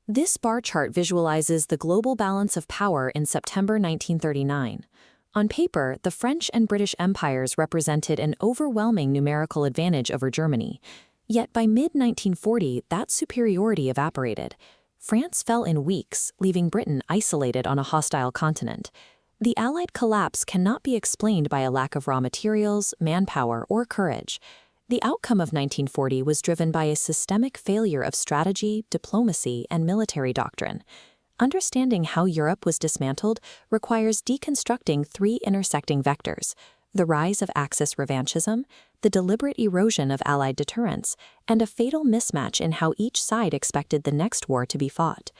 This bar chart visualizes the global balance of power in September 1939. On paper, the French and British empires represented an overwhelming numerical advantage over Germany. Yet by mid-1940, that superiority evaporated. France fell in weeks, leaving Britain isolated on a hostile continent. The Allied collapse cannot be explained by a lack of raw materials, manpower, or courage. The outcome of 1940 was driven by a systemic failure of strategy, diplomacy, and military doctrine. Understanding how Europe was dismantled requires deconstructing three intersecting vectors: the rise of Axis revanchism, the deliberate erosion of Allied deterrence, and a fatal mismatch in how each side expected the next war to be fought.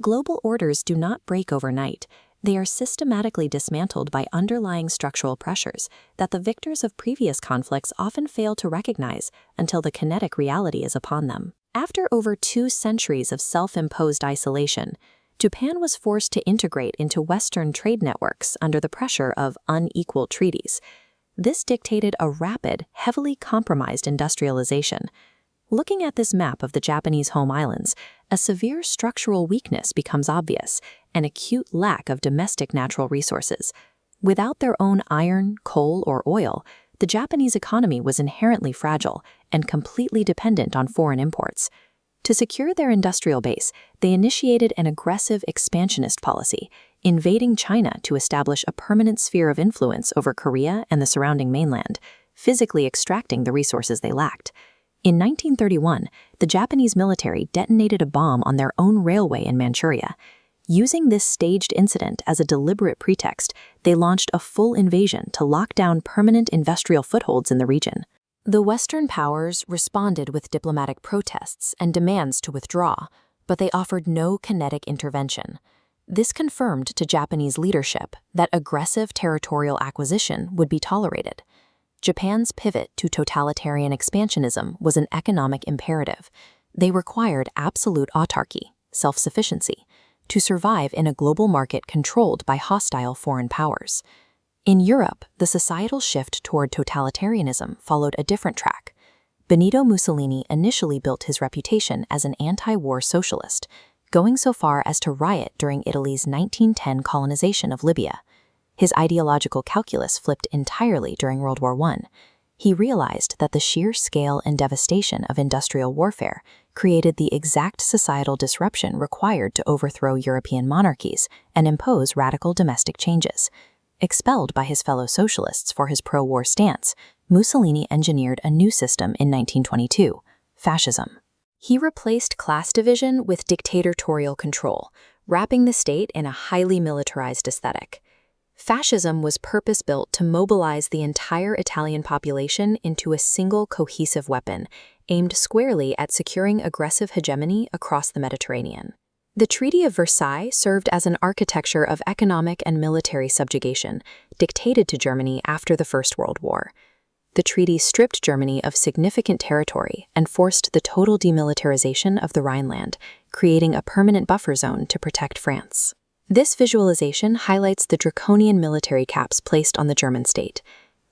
Global orders do not break overnight. They are systematically dismantled by underlying structural pressures that the victors of previous conflicts often fail to recognize until the kinetic reality is upon them. After over 2 centuries of self-imposed isolation, Japan was forced to integrate into Western trade networks under the pressure of unequal treaties. This dictated a rapid, heavily compromised industrialization. Looking at this map of the Japanese home islands, a severe structural weakness becomes obvious, an acute lack of domestic natural resources. Without their own iron, coal, or oil, the Japanese economy was inherently fragile and completely dependent on foreign imports. To secure their industrial base, they initiated an aggressive expansionist policy, invading China to establish a permanent sphere of influence over Korea and the surrounding mainland, physically extracting the resources they lacked. In 1931, the Japanese military detonated a bomb on their own railway in Manchuria. Using this staged incident as a deliberate pretext, they launched a full invasion to lock down permanent industrial footholds in the region. The Western powers responded with diplomatic protests and demands to withdraw, but they offered no kinetic intervention. This confirmed to Japanese leadership that aggressive territorial acquisition would be tolerated. Japan's pivot to totalitarian expansionism was an economic imperative. They required absolute autarky, self-sufficiency, to survive in a global market controlled by hostile foreign powers. In Europe, the societal shift toward totalitarianism followed a different track. Benito Mussolini initially built his reputation as an anti-war socialist, going so far as to riot during Italy's 1910 colonization of Libya. His ideological calculus flipped entirely during World War I. He realized that the sheer scale and devastation of industrial warfare created the exact societal disruption required to overthrow European monarchies and impose radical domestic changes. Expelled by his fellow socialists for his pro-war stance, Mussolini engineered a new system in 1922, fascism. He replaced class division with dictatorial control, wrapping the state in a highly militarized aesthetic. Fascism was purpose-built to mobilize the entire Italian population into a single cohesive weapon, aimed squarely at securing aggressive hegemony across the Mediterranean. The Treaty of Versailles served as an architecture of economic and military subjugation, dictated to Germany after the First World War. The treaty stripped Germany of significant territory and forced the total demilitarization of the Rhineland, creating a permanent buffer zone to protect France. This visualization highlights the draconian military caps placed on the German state.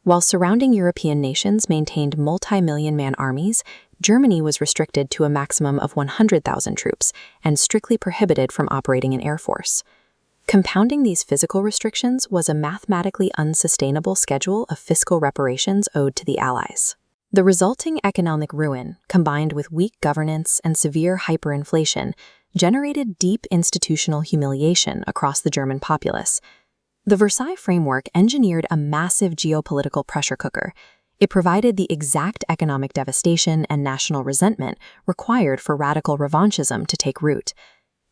While surrounding European nations maintained multi-million-man armies, Germany was restricted to a maximum of 100,000 troops and strictly prohibited from operating an air force. Compounding these physical restrictions was a mathematically unsustainable schedule of fiscal reparations owed to the Allies. The resulting economic ruin, combined with weak governance and severe hyperinflation, generated deep institutional humiliation across the German populace. The Versailles Framework engineered a massive geopolitical pressure cooker. It provided the exact economic devastation and national resentment required for radical revanchism to take root.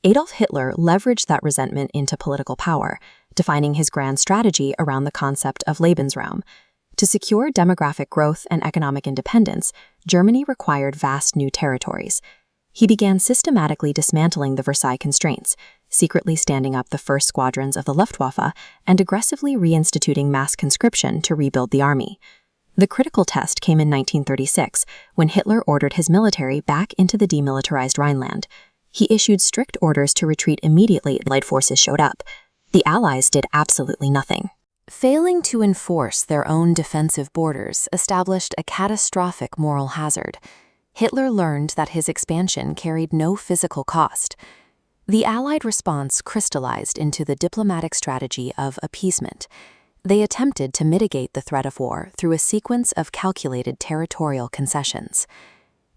Adolf Hitler leveraged that resentment into political power, defining his grand strategy around the concept of Lebensraum. To secure demographic growth and economic independence, Germany required vast new territories. He began systematically dismantling the Versailles constraints, secretly standing up the first squadrons of the Luftwaffe and aggressively reinstituting mass conscription to rebuild the army. The critical test came in 1936, when Hitler ordered his military back into the demilitarized Rhineland. He issued strict orders to retreat immediately Allied forces showed up. The Allies did absolutely nothing. Failing to enforce their own defensive borders established a catastrophic moral hazard. Hitler learned that his expansion carried no physical cost. The Allied response crystallized into the diplomatic strategy of appeasement. They attempted to mitigate the threat of war through a sequence of calculated territorial concessions.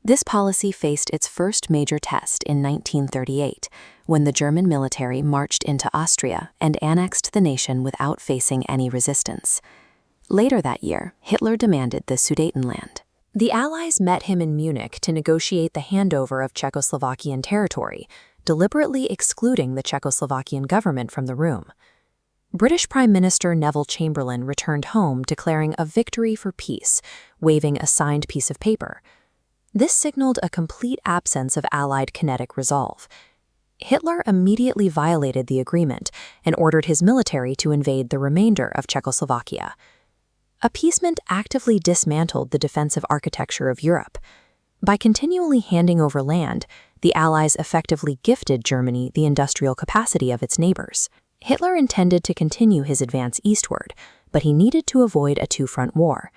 This policy faced its first major test in 1938, when the German military marched into Austria and annexed the nation without facing any resistance. Later that year, Hitler demanded the Sudetenland. The Allies met him in Munich to negotiate the handover of Czechoslovakian territory, deliberately excluding the Czechoslovakian government from the room. British Prime Minister Neville Chamberlain returned home declaring a victory for peace, waving a signed piece of paper. This signaled a complete absence of Allied kinetic resolve. Hitler immediately violated the agreement and ordered his military to invade the remainder of Czechoslovakia. Appeasement actively dismantled the defensive architecture of Europe. By continually handing over land, the Allies effectively gifted Germany the industrial capacity of its neighbors. Hitler intended to continue his advance eastward, but he needed to avoid a two-front war.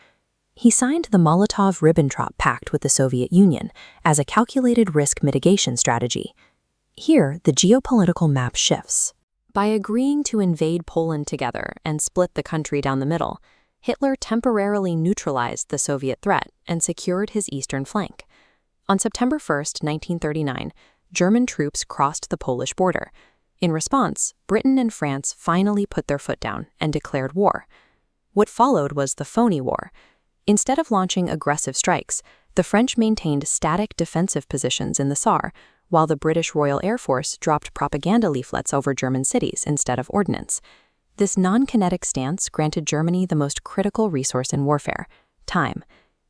He signed the Molotov-Ribbentrop Pact with the Soviet Union as a calculated risk mitigation strategy. Here, the geopolitical map shifts. By agreeing to invade Poland together and split the country down the middle, Hitler temporarily neutralized the Soviet threat and secured his eastern flank. On September 1, 1939, German troops crossed the Polish border. In response, Britain and France finally put their foot down and declared war. What followed was the phony war. Instead of launching aggressive strikes, the French maintained static defensive positions in the Saar, while the British Royal Air Force dropped propaganda leaflets over German cities instead of ordnance. This non-kinetic stance granted Germany the most critical resource in warfare: time.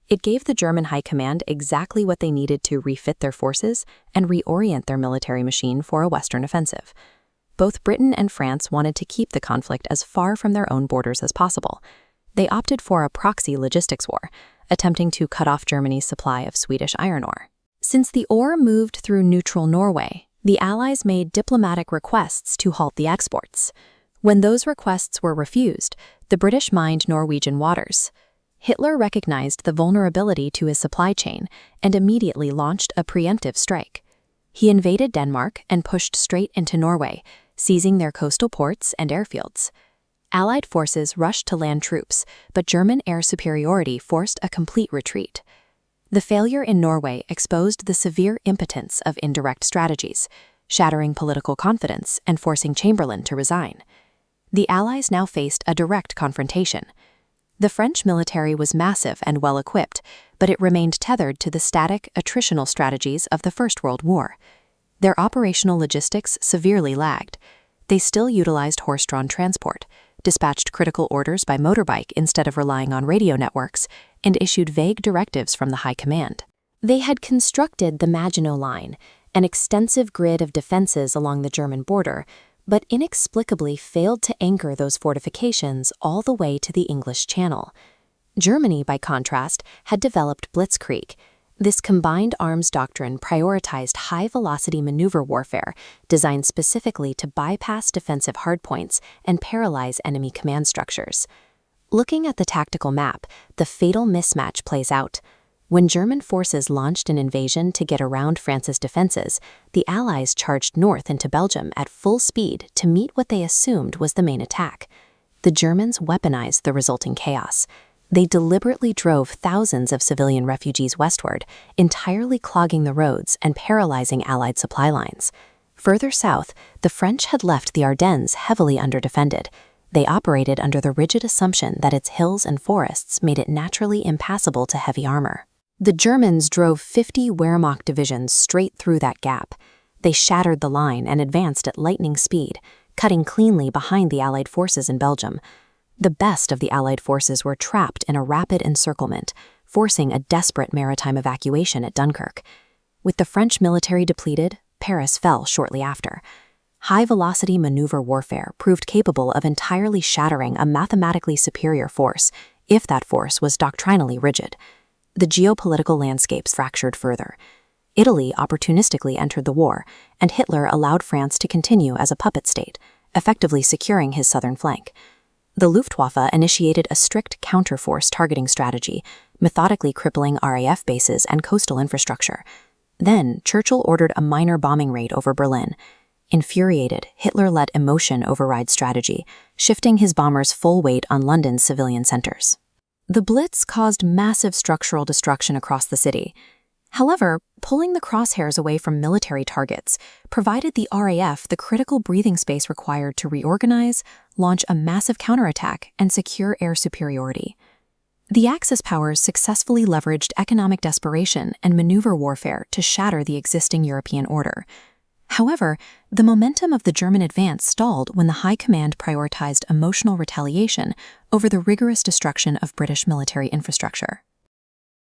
It gave the German High Command exactly what they needed to refit their forces and reorient their military machine for a Western offensive. Both Britain and France wanted to keep the conflict as far from their own borders as possible. They opted for a proxy logistics war, attempting to cut off Germany's supply of Swedish iron ore. Since the ore moved through neutral Norway, the Allies made diplomatic requests to halt the exports. When those requests were refused, the British mined Norwegian waters. Hitler recognized the vulnerability to his supply chain and immediately launched a preemptive strike. He invaded Denmark and pushed straight into Norway, seizing their coastal ports and airfields. Allied forces rushed to land troops, but German air superiority forced a complete retreat. The failure in Norway exposed the severe impotence of indirect strategies, shattering political confidence and forcing Chamberlain to resign. The Allies now faced a direct confrontation. The French military was massive and well-equipped, but it remained tethered to the static, attritional strategies of the First World War. Their operational logistics severely lagged. They still utilized horse-drawn transport, dispatched critical orders by motorbike instead of relying on radio networks, and issued vague directives from the High Command. They had constructed the Maginot Line, an extensive grid of defenses along the German border, but inexplicably failed to anchor those fortifications all the way to the English Channel. Germany, by contrast, had developed blitzkrieg. This combined arms doctrine prioritized high-velocity maneuver warfare designed specifically to bypass defensive hardpoints and paralyze enemy command structures. Looking at the tactical map, the fatal mismatch plays out. When German forces launched an invasion to get around France's defenses, the Allies charged north into Belgium at full speed to meet what they assumed was the main attack. The Germans weaponized the resulting chaos. They deliberately drove thousands of civilian refugees westward, entirely clogging the roads and paralyzing Allied supply lines. Further south, the French had left the Ardennes heavily underdefended. They operated under the rigid assumption that its hills and forests made it naturally impassable to heavy armor. The Germans drove 50 Wehrmacht divisions straight through that gap. They shattered the line and advanced at lightning speed, cutting cleanly behind the Allied forces in Belgium. The best of the Allied forces were trapped in a rapid encirclement, forcing a desperate maritime evacuation at Dunkirk. With the French military depleted, Paris fell shortly after. High-velocity maneuver warfare proved capable of entirely shattering a mathematically superior force, if that force was doctrinally rigid. The geopolitical landscapes fractured further. Italy opportunistically entered the war, and Hitler allowed France to continue as a puppet state, effectively securing his southern flank. The Luftwaffe initiated a strict counterforce targeting strategy, methodically crippling RAF bases and coastal infrastructure. Then, Churchill ordered a minor bombing raid over Berlin. Infuriated, Hitler let emotion override strategy, shifting his bombers' full weight on London's civilian centers. The Blitz caused massive structural destruction across the city. However, pulling the crosshairs away from military targets provided the RAF the critical breathing space required to reorganize, launch a massive counterattack, and secure air superiority. The Axis powers successfully leveraged economic desperation and maneuver warfare to shatter the existing European order. However, the momentum of the German advance stalled when the High Command prioritized emotional retaliation over the rigorous destruction of British military infrastructure.